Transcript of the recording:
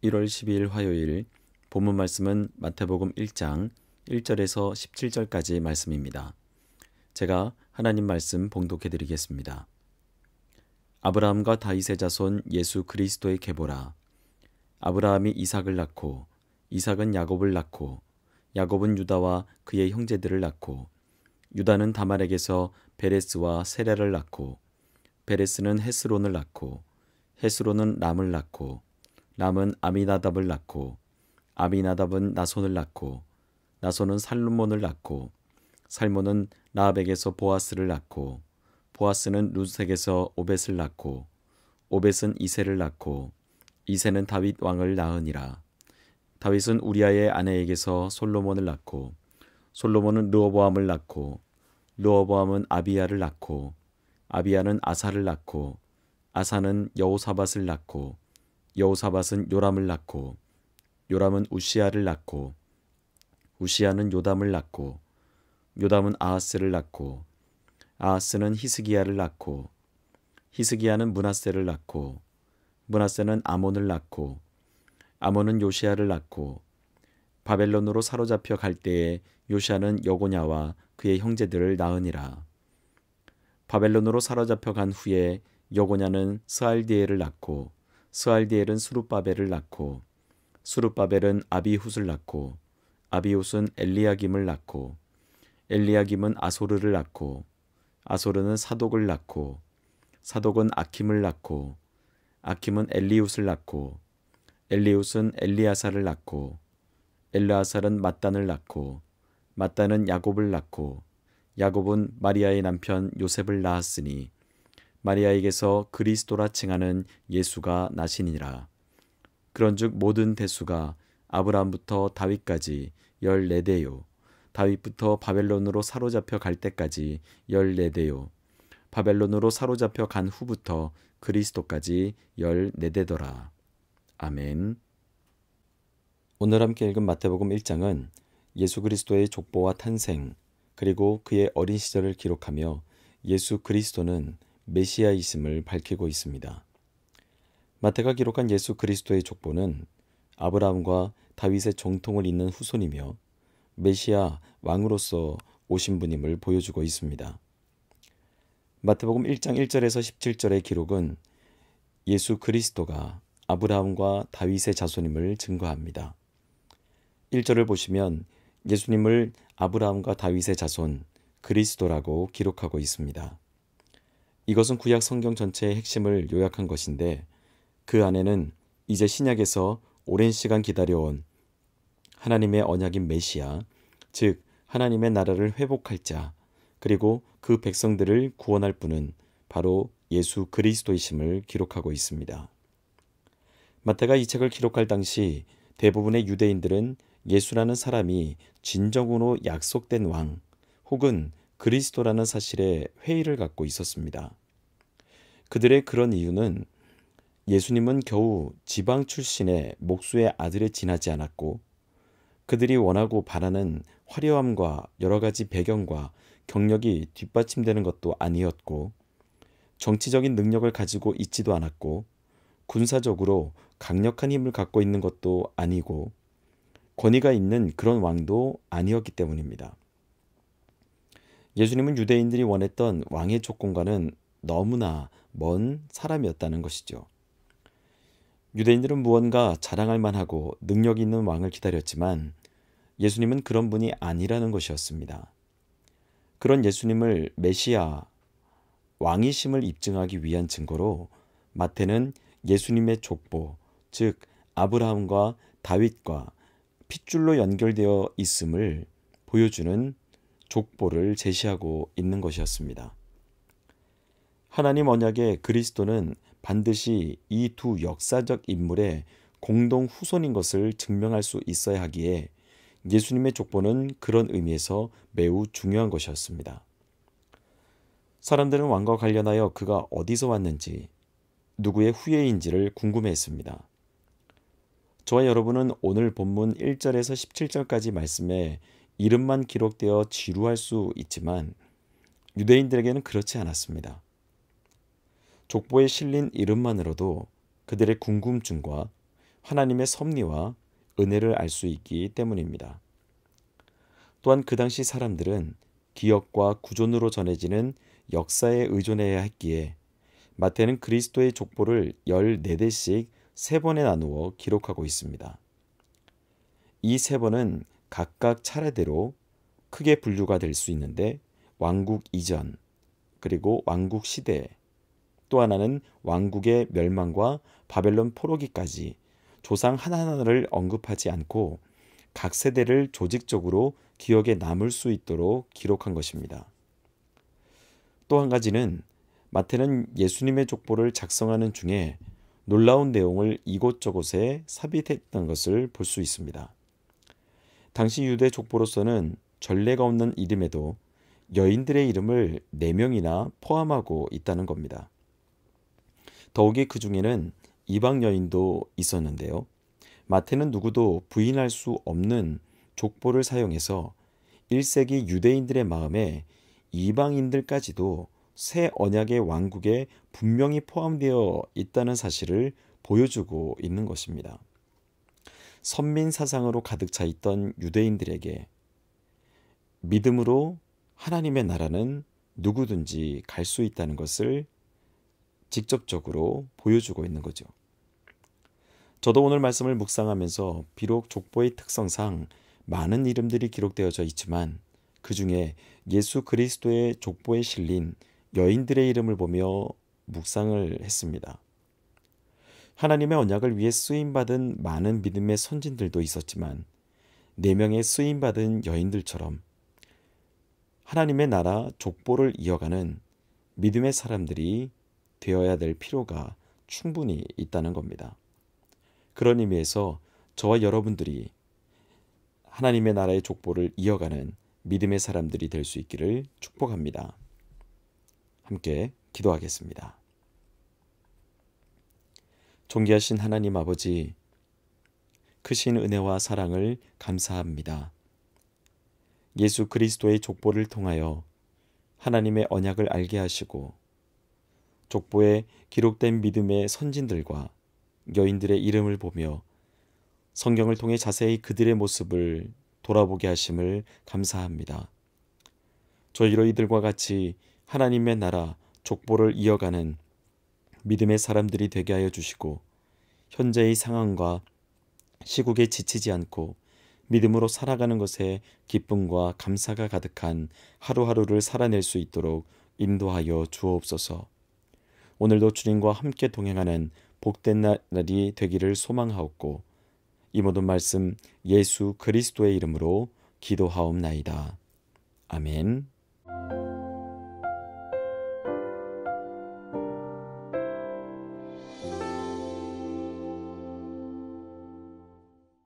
1월 12일 화요일 본문 말씀은 마태복음 1장 1절에서 17절까지 말씀입니다. 제가 하나님 말씀 봉독해 드리겠습니다. 아브라함과 다윗의 자손 예수 그리스도의 계보라. 아브라함이 이삭을 낳고 이삭은 야곱을 낳고 야곱은 유다와 그의 형제들을 낳고 유다는 다말에게서 베레스와 세라를 낳고 베레스는 헤스론을 낳고 헤스론은 람을 낳고 람은 아미나답을 낳고 아미나답은 나손을 낳고 나손은 살루몬을 낳고 살몬은 라합에게서 보아스를 낳고 보아스는 룻에게서 오벳을 낳고 오벳은 이새를 낳고 이새는 다윗 왕을 낳으니라. 다윗은 우리아의 아내에게서 솔로몬을 낳고 솔로몬은 르호보암을 낳고 르호보암은 아비야를 낳고 아비야는 아사를 낳고 아사는 여호사밧을 낳고 여호사밧은 요람을 낳고 요람은 우시야를 낳고 우시야는 요담을 낳고 요담은 아하스를 낳고 아하스는 히스기야를 낳고 히스기야는 므낫세를 낳고 므낫세는 아몬을 낳고 아몬은 요시야를 낳고 바벨론으로 사로잡혀 갈 때에 요시야는 여고냐와 그의 형제들을 낳으니라. 바벨론으로 사로잡혀 간 후에 여고냐는 스알디엘을 낳고 스알디엘은 수룹바벨을 낳고 수룹바벨은 아비훗을 낳고 아비훗은 엘리야김을 낳고 엘리야김은 아소르를 낳고 아소르는 사독을 낳고 사독은 아킴을 낳고 아킴은 엘리훗을 낳고 엘리훗은 엘리아사를 낳고 엘르아살은 mat단을 낳고 mat단은 야곱을 낳고 야곱은 마리아의 남편 요셉을 낳았으니 마리아에게서 그리스도라 칭하는 예수가 나시니라. 그런즉 모든 대수가 아브라함부터 다윗까지 14대요 다윗부터 바벨론으로 사로잡혀 갈 때까지 14대요 바벨론으로 사로잡혀 간 후부터 그리스도까지 14대더라. 아멘. 오늘 함께 읽은 마태복음 1장은 예수 그리스도의 족보와 탄생 그리고 그의 어린 시절을 기록하며 예수 그리스도는 메시아이심을 밝히고 있습니다. 마태가 기록한 예수 그리스도의 족보는 아브라함과 다윗의 정통을 잇는 후손이며 메시아 왕으로서 오신 분임을 보여주고 있습니다. 마태복음 1장 1절에서 17절의 기록은 예수 그리스도가 아브라함과 다윗의 자손임을 증거합니다. 1절을 보시면 예수님을 아브라함과 다윗의 자손 그리스도라고 기록하고 있습니다. 이것은 구약 성경 전체의 핵심을 요약한 것인데 그 안에는 이제 신약에서 오랜 시간 기다려온 하나님의 언약인 메시아, 즉 하나님의 나라를 회복할 자, 그리고 그 백성들을 구원할 분은 바로 예수 그리스도이심을 기록하고 있습니다. 마태가 이 책을 기록할 당시 대부분의 유대인들은 예수라는 사람이 진정으로 약속된 왕 혹은 그리스도라는 사실에 회의를 갖고 있었습니다. 그들의 그런 이유는 예수님은 겨우 지방 출신의 목수의 아들에 지나지 않았고 그들이 원하고 바라는 화려함과 여러 가지 배경과 경력이 뒷받침되는 것도 아니었고 정치적인 능력을 가지고 있지도 않았고 군사적으로 강력한 힘을 갖고 있는 것도 아니고 권위가 있는 그런 왕도 아니었기 때문입니다. 예수님은 유대인들이 원했던 왕의 조건과는 너무나 먼 사람이었다는 것이죠. 유대인들은 무언가 자랑할 만하고 능력 있는 왕을 기다렸지만 예수님은 그런 분이 아니라는 것이었습니다. 그런 예수님을 메시아, 왕이심을 입증하기 위한 증거로 마태는 예수님의 족보, 즉 아브라함과 다윗과 핏줄로 연결되어 있음을 보여주는 족보를 제시하고 있는 것이었습니다. 하나님 언약의 그리스도는 반드시 이 두 역사적 인물의 공동 후손인 것을 증명할 수 있어야 하기에 예수님의 족보는 그런 의미에서 매우 중요한 것이었습니다. 사람들은 왕과 관련하여 그가 어디서 왔는지, 누구의 후예인지를 궁금해했습니다. 저와 여러분은 오늘 본문 1절에서 17절까지 말씀에 이름만 기록되어 지루할 수 있지만 유대인들에게는 그렇지 않았습니다. 족보에 실린 이름만으로도 그들의 궁금증과 하나님의 섭리와 은혜를 알 수 있기 때문입니다. 또한 그 당시 사람들은 기억과 구존으로 전해지는 역사에 의존해야 했기에 마태는 그리스도의 족보를 14대씩 3번에 나누어 기록하고 있습니다. 이 3번은 각각 차례대로 크게 분류가 될 수 있는데 왕국 이전, 그리고 왕국 시대, 또 하나는 왕국의 멸망과 바벨론 포로기까지 조상 하나하나를 언급하지 않고 각 세대를 조직적으로 기억에 남을 수 있도록 기록한 것입니다. 또 한 가지는 마태는 예수님의 족보를 작성하는 중에 놀라운 내용을 이곳저곳에 삽입했던 것을 볼 수 있습니다. 당시 유대 족보로서는 전례가 없는 이름에도 여인들의 이름을 4명이나 포함하고 있다는 겁니다. 더욱이 그 중에는 이방 여인도 있었는데요. 마태는 누구도 부인할 수 없는 족보를 사용해서 1세기 유대인들의 마음에 이방인들까지도 새 언약의 왕국에 분명히 포함되어 있다는 사실을 보여주고 있는 것입니다. 선민 사상으로 가득 차 있던 유대인들에게 믿음으로 하나님의 나라는 누구든지 갈 수 있다는 것을 직접적으로 보여주고 있는 거죠. 저도 오늘 말씀을 묵상하면서 비록 족보의 특성상 많은 이름들이 기록되어져 있지만 그 중에 예수 그리스도의 족보에 실린 여인들의 이름을 보며 묵상을 했습니다. 하나님의 언약을 위해 쓰임받은 많은 믿음의 선진들도 있었지만 4명의 쓰임받은 여인들처럼 하나님의 나라 족보를 이어가는 믿음의 사람들이 되어야 될 필요가 충분히 있다는 겁니다. 그런 의미에서 저와 여러분들이 하나님의 나라의 족보를 이어가는 믿음의 사람들이 될 수 있기를 축복합니다. 함께 기도하겠습니다. 존귀하신 하나님 아버지, 크신 은혜와 사랑을 감사합니다. 예수 그리스도의 족보를 통하여 하나님의 언약을 알게 하시고 족보에 기록된 믿음의 선진들과 여인들의 이름을 보며 성경을 통해 자세히 그들의 모습을 돌아보게 하심을 감사합니다. 저희로 이들과 같이 하나님의 나라 족보를 이어가는 믿음의 사람들이 되게 하여 주시고 현재의 상황과 시국에 지치지 않고 믿음으로 살아가는 것에 기쁨과 감사가 가득한 하루하루를 살아낼 수 있도록 인도하여 주옵소서. 오늘도 주님과 함께 동행하는 복된 날이 되기를 소망하옵고 이 모든 말씀 예수 그리스도의 이름으로 기도하옵나이다. 아멘.